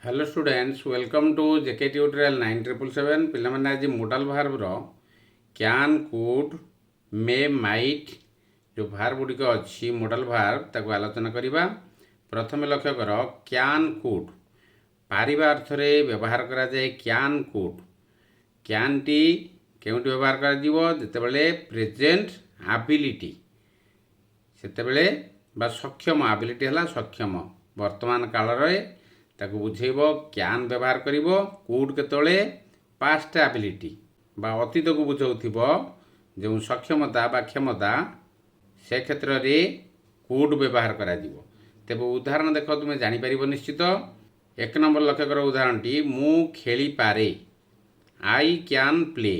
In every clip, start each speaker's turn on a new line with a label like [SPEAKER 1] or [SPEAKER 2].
[SPEAKER 1] Hello students, welcome to JK tutorial 9777। पिलाମାନେ ଆଜି modal ଭାର୍ବର କ୍ୟାନ୍, କୁଡ୍, ମେ, ମାଇଟ୍ ଯେଉଁ ଭାର୍ବ ଗୁଡ଼ିକ ଅଛି ମୋଡାଲ ଭାର୍ବ ତାକୁ ଆଲୋଚନା କରିବା। ପ୍ରଥମେ ଲକ୍ଷ୍ୟ କର, କ୍ୟାନ୍ କୁଡ୍ ପାରିବା ଅର୍ଥରେ ବ୍ୟବହାର କରାଯାଏ। କ୍ୟାନ୍ କୁଡ୍ କ୍ୟାନ୍ଟି କେଉଁଠି ବ୍ୟବହାର କରାଯିବ? ଯେତେବେଳେ ପ୍ରେଜେଣ୍ଟ ଆବିଲିଟି ସେତେବେଳେ ବା ସକ୍ଷମ, ଆବିଲିଟି ହେଲା ସକ୍ଷମ, ବର୍ତ୍ତମାନ କାଳରେ ତାକୁ ବୁଝେଇବ। କ୍ୟାନ୍ ବ୍ୟବହାର କରିବ। କୁଡ୍ କେତେବେଳେ ପାଷ୍ଟ ଆବିଲିଟି ବା ଅତୀତକୁ ବୁଝାଉଥିବ ଯେଉଁ ସକ୍ଷମତା ବା କ୍ଷମତା, ସେ କ୍ଷେତ୍ରରେ କୁଡ୍ ବ୍ୟବହାର କରାଯିବ। ତେବେ ଉଦାହରଣ ଦେଖ, ତୁମେ ଜାଣିପାରିବ ନିଶ୍ଚିତ। 1 ନମ୍ବର ଲକ୍ଷ୍ୟ କର ଉଦାହରଣଟି, ମୁଁ ଖେଳିପାରେ, ଆଇ କ୍ୟାନ୍ ପ୍ଲେ।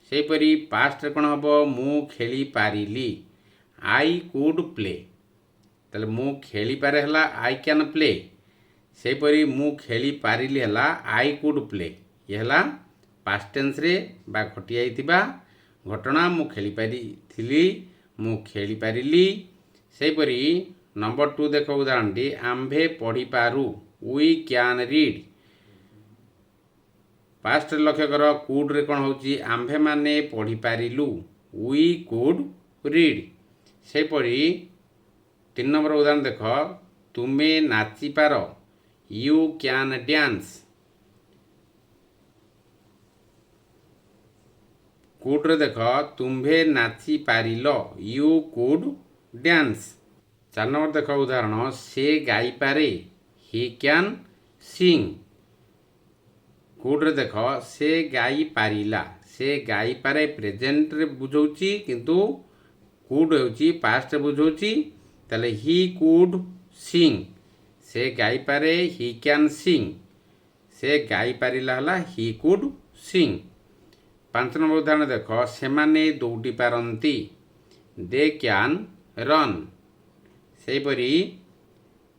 [SPEAKER 1] ସେହିପରି ପାଷ୍ଟରେ କ'ଣ ହେବ? ମୁଁ ଖେଳିପାରିଲି, ଆଇ କୁଡ୍ ପ୍ଲେ। ତାହେଲେ ମୁଁ ଖେଳିପାରେ ହେଲା ଆଇ କ୍ୟାନ୍ ପ୍ଲେ। ସେହିପରି ମୁଁ ଖେଳିପାରିଲି ହେଲା ଆଇ କୁଡ୍ ପ୍ଲେ। ଇଏ ହେଲା ପାଷ୍ଟ ଟେନ୍ସରେ ବା ଘଟିଯାଇଥିବା ଘଟଣା। ମୁଁ ଖେଳିପାରିଥିଲି, ମୁଁ ଖେଳିପାରିଲି। ସେହିପରି ନମ୍ବର 2 ଦେଖ ଉଦାହରଣଟି, ଆମ୍ଭେ ପଢ଼ିପାରୁ, ୱି କ୍ୟାନ୍ ରିଡ୍। ପାଷ୍ଟରେ ଲକ୍ଷ୍ୟ କର, କୁଡ୍ରେ କ'ଣ ହେଉଛି? ଆମ୍ଭେମାନେ ପଢ଼ିପାରିଲୁ, ୱି କୁଡ୍ ରିଡ୍। ସେହିପରି 3 ନମ୍ବର ଉଦାହରଣ ଦେଖ, ତୁମେ ନାଚିପାର, ୟୁ କ୍ୟାନ୍ ଡ୍ୟାନ୍ସ। କୁଡ୍ରେ ଦେଖ, ତୁମ୍ଭେ ନାଚିପାରିଲ, ୟୁ କୁଡ୍ ଡ୍ୟାନ୍ସ। 4 ନମ୍ବର ଦେଖ ଉଦାହରଣ, ସେ ଗାଇପାରେ, ହି କ୍ୟାନ୍ ସିଙ୍ଗ୍। କୁଡ୍ରେ ଦେଖ, ସେ ଗାଇପାରିଲା, ସେ ଗାଇପାରେ ପ୍ରେଜେଣ୍ଟରେ ବୁଝାଉଛି, କିନ୍ତୁ କୁଡ୍ ହେଉଛି ପାଷ୍ଟରେ ବୁଝାଉଛି। ତାହେଲେ ହି କୁଡ୍ ସିଙ୍ଗ୍, ସେ ଗାଇପାରେ, ହି କ୍ୟାନ୍ ସିଙ୍ଗ୍। ସେ ଗାଇପାରିଲା ହେଲା ହି କୁଡ୍ ସିଙ୍ଗ୍। 5 ନମ୍ବର ଉଦାହରଣ ଦେଖ, ସେମାନେ ଦୌଡ଼ି ପାରନ୍ତି, ଦେ କ୍ୟାନ୍ ରନ୍। ସେହିପରି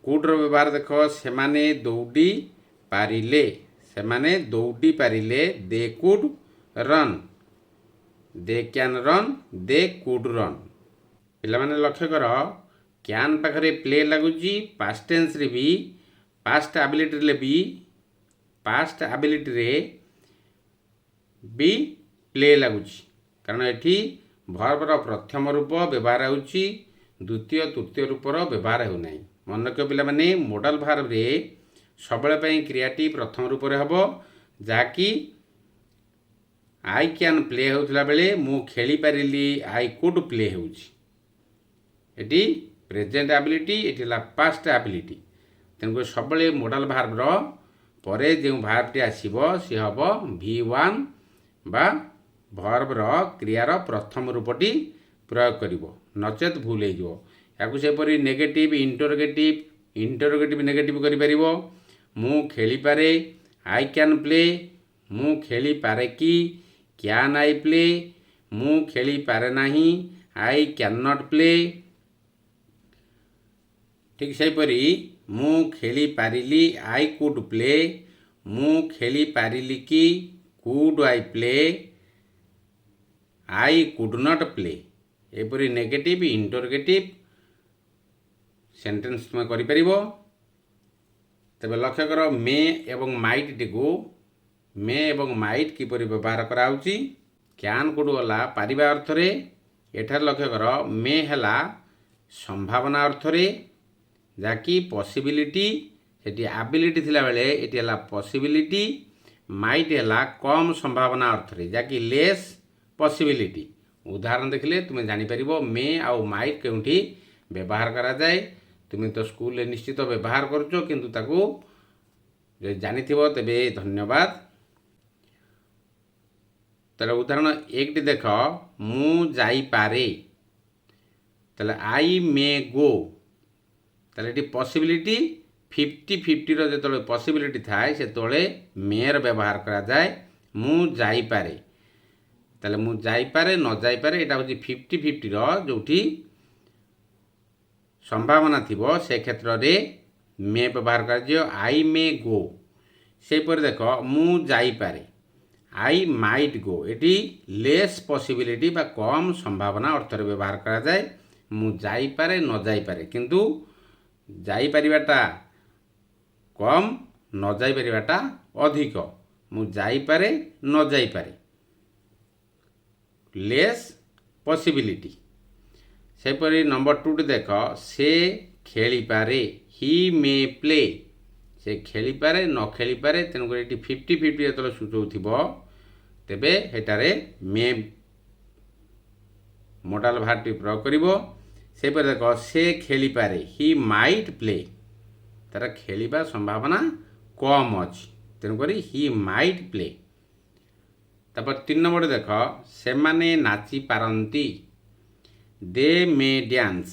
[SPEAKER 1] କୁଡ୍ର ବ୍ୟବହାର ଦେଖ, ସେମାନେ ଦୌଡ଼ି ପାରିଲେ, ସେମାନେ ଦୌଡ଼ି ପାରିଲେ, they could run, they can run, they could run. ପିଲାମାନେ ଲକ୍ଷ୍ୟ କର, କ୍ୟାନ୍ ପାଖରେ ପ୍ଲେ ଲାଗୁଛି, ପାଷ୍ଟ ଟେନ୍ସରେ ବି, ପାଷ୍ଟ ଆବିଲିଟିରେ ବି, ପାଷ୍ଟ ଆବିଲିଟିରେ ବି ପ୍ଲେ ଲାଗୁଛି। କାରଣ ଏଠି ଭର୍ବର ପ୍ରଥମ ରୂପ ବ୍ୟବହାର ହେଉଛି, ଦ୍ୱିତୀୟ ତୃତୀୟ ରୂପର ବ୍ୟବହାର ହେଉନାହିଁ। ମନେ ରଖିବ ପିଲାମାନେ, ମୋଡାଲ ଭାର୍ବରେ ସବୁବେଳେ ପାଇଁ କ୍ରିୟାଟି ପ୍ରଥମ ରୂପରେ ହେବ, ଯାହାକି ଆଇ କ୍ୟାନ୍ ପ୍ଲେ ହେଉଥିଲା ବେଳେ ମୁଁ ଖେଳିପାରିଲି, ଆଇ କୁଡ୍ ପ୍ଲେ ହେଉଛି। ଏଠି ପ୍ରେଜେଣ୍ଟ ଆବିଲିଟି, ଏଠି ହେଲା ପାଷ୍ଟ ଆବିଲିଟି। ତେଣୁକରି ସବୁବେଳେ ମୋଡାଲ ଭାର୍ବର ପରେ ଯେଉଁ ଭାର୍ବଟି ଆସିବ ସେ ହେବ V1 ବା ଭର୍ବର କ୍ରିୟାର ପ୍ରଥମ ରୂପଟି ପ୍ରୟୋଗ କରିବ, ନଚେତ୍ ଭୁଲ ହେଇଯିବ। ଏହାକୁ ସେପରି ନେଗେଟିଭ୍, ଇଣ୍ଟରୋଗେଟିଭ୍ ନେଗେଟିଭ୍ କରିପାରିବ। ମୁଁ ଖେଳିପାରେ, ଆଇ କ୍ୟାନ୍ ପ୍ଲେ। ମୁଁ ଖେଳିପାରେ କି, କ୍ୟାନ୍ ଆଇ ପ୍ଲେ। ମୁଁ ଖେଳିପାରେ ନାହିଁ, ଆଇ କ୍ୟାନ୍ ନଟ୍ ପ୍ଲେ। ଠିକ୍ ସେହିପରି ମୁଁ ଖେଳିପାରିଲି, ଆଇ କୁଡ୍ ପ୍ଲେ। ମୁଁ ଖେଳିପାରିଲି କି, could I play, I could not play. ଏପରି ନେଗେଟିଭ୍, ଇଣ୍ଟରୋଗେଟିଭ୍ ସେଣ୍ଟେନ୍ସ ତୁମେ କରିପାରିବ। ତେବେ ଲକ୍ଷ୍ୟ କର, ମେ ଏବଂ ମାଇଟ୍ଟିକୁ, ମେ ଏବଂ ମାଇଟ୍ କିପରି ବ୍ୟବହାର କରାହେଉଛି। କ୍ୟାନ୍ କୁଡ୍ ଗଲା ପାରିବା ଅର୍ଥରେ। ଏଠାରେ ଲକ୍ଷ୍ୟ କର, ମେ ହେଲା ସମ୍ଭାବନା ଅର୍ଥରେ, ଯାହାକି ପସିବିଲିଟି। ସେଠି ଆବିଲିଟି ଥିଲାବେଳେ ଏଠି ହେଲା ପସିବିଲିଟି। ମାଇଟ୍ ହେଲା କମ୍ ସମ୍ଭାବନା ଅର୍ଥରେ, ଯାହାକି ଲେସ୍ ପସିବିଲିଟି। ଉଦାହରଣ ଦେଖିଲେ ତୁମେ ଜାଣିପାରିବ ମେ ଆଉ ମାଇଟ୍ କେଉଁଠି ବ୍ୟବହାର କରାଯାଏ। ତୁମେ ତ ସ୍କୁଲରେ ନିଶ୍ଚିତ ବ୍ୟବହାର କରୁଛ, କିନ୍ତୁ ତାକୁ ଯଦି ଜାଣିଥିବ ତେବେ ଧନ୍ୟବାଦ। ତାହେଲେ ଉଦାହରଣ 1ଟି ଦେଖ, ମୁଁ ଯାଇପାରେ, ତାହେଲେ ଆଇ ମେ ଗୋ। ତାହେଲେ ଏଠି ପସିବିଲିଟି 50-50ର ଯେତେବେଳେ ପସିବିଲିଟି ଥାଏ ସେତେବେଳେ ମେର ବ୍ୟବହାର କରାଯାଏ। ମୁଁ ଯାଇପାରେ, ତାହେଲେ ମୁଁ ଯାଇପାରେ, ନ ଯାଇପାରେ, ଏଇଟା ହେଉଛି 50-50ର ଯେଉଁଠି ସମ୍ଭାବନା ଥିବ ସେ କ୍ଷେତ୍ରରେ ମେ ବ୍ୟବହାର କରାଯିବ, ଆଇ ମେ ଗୋ। ସେହିପରି ଦେଖ, ମୁଁ ଯାଇପାରେ, ଆଇ ମାଇଟ୍ ଗୋ। ଏଠି ଲେସ୍ ପସିବିଲିଟି ବା କମ୍ ସମ୍ଭାବନା ଅର୍ଥରେ ବ୍ୟବହାର କରାଯାଏ। ମୁଁ ଯାଇପାରେ, ନ ଯାଇପାରେ, କିନ୍ତୁ ଯାଇପାରିବାଟା କମ୍, न जाई परिबाटा अधिक मु जाईपारे न जाईपारे लेस पॉसिबिलिटी सेपरी नंबर 2 टी देख से खेली पारे ही मे प्ले से खेली पारे न खेली पारे तेणुक ये 50-50 जो सूचौ तेबे हेटारे मे मोडाल भार्बटी प्रयोग करिवो सेपरी देख से खेली पारे ही माइट प्ले तार खेलिबा संभावना कम अछि तेणुक ही माइट प्ले तापर 3 नंबर देख से माने नाची पारंती दे मे डांस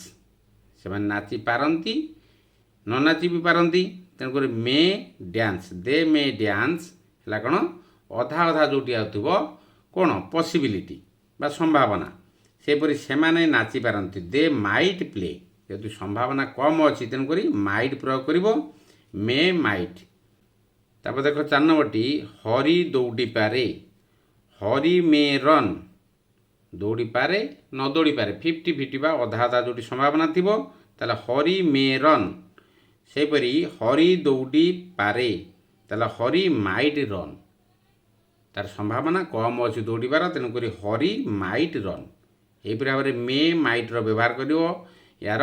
[SPEAKER 1] से माने नाची पारंती न नाची भी पारंती तेणुक मे डांस दे मे डांस है कौन अधा अधा जोटी आउथबो कौन पॉसिबिलिटी बा संभावना सेपरी से माने नाची पारंती दे माइट प्ले जेतु संभावना कम अच्छी तेणुक माइट प्रयोग करिवो मे माइट तापर देख 4 नंबरटी हरी दौड़ी पारे हरी मे रन दौड़ी पारे न दौड़ी पारे 50-50 बा अधा अधा जोटी संभावना थिबो ताले हरी मे रन सेपरी हरी दौड़ी पारे ताले हरी माइट रन तार संभावना कम अच्छी दौड़ार तेणुक हरी माइट रन यहीपरि भाव में मे माइट व्यवहार कर यार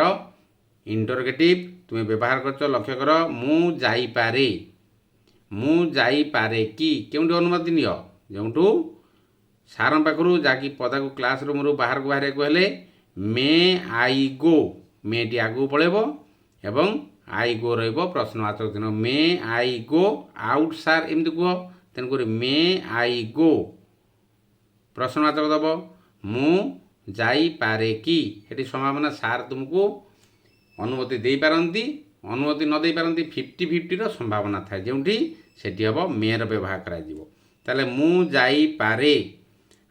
[SPEAKER 1] इंटरोगेटिव तुम्हें व्यवहार कर लक्ष्य कर मु जाईपारे कि क्योंटू अनुमति नियो जो सार पाखु जहाँकि पदा को क्लास रूम रू बाहर को बाहर हेले मे आई गो मे टी आगू पलैब एवं आई गो रश्नवाचक चिन्ह मे आई गो आउट सार एमती कह तेणुक मे आई गो प्रश्नवाचक दब मु जाईपारे कि ये संभावना सार तुमको अनुमति दे पारंती अनुमति न दे पारंती 50-50 रो संभावना थाए जोठी सेठी हम मेर व्यवहार करा मु जाईपारे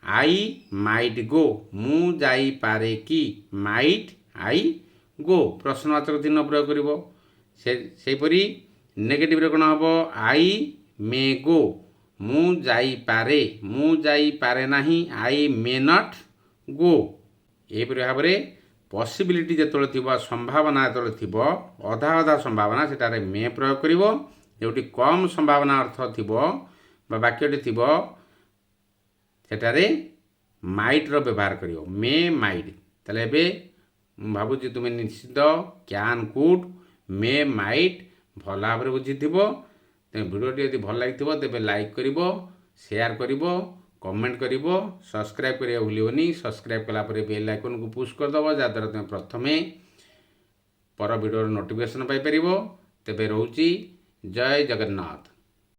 [SPEAKER 1] आई माइट गो मु जाईपारे कि माइट आई गो प्रश्नवाचक चिन्ह प्रयोग करिवो सेपरी नेगेटिव रे कोन हबो आई मे गो मु जाईपारे नाही आई मे नॉट गो एपरि भाव में पॉसिबिलिटी जो थी संभावना जो थी अधा अधा संभावना सेटारे मे प्रयोग करिवो जोटी कम संभावना अर्थ थी वाक्यटी थी सेटारे माइट रो व्यवहार करिवो मे माइट ताले बे भावुची तुम निश्चित कैन कुड मे माइट भल भाव में बुझी तेज भिडियोटी यदि भल लगी तेज लाइक करिवो शेयर करिवो कमेंट करिवो सब्सक्राइब करिया भूलियोनी सब्सक्राइब कला परे बेल आइकन को पुश कर दबो जहाँद्वारा तुम प्रथमे पर वीडियो नोटिफिकेशन पाई परिवो तेबे रहउची जय जगन्नाथ।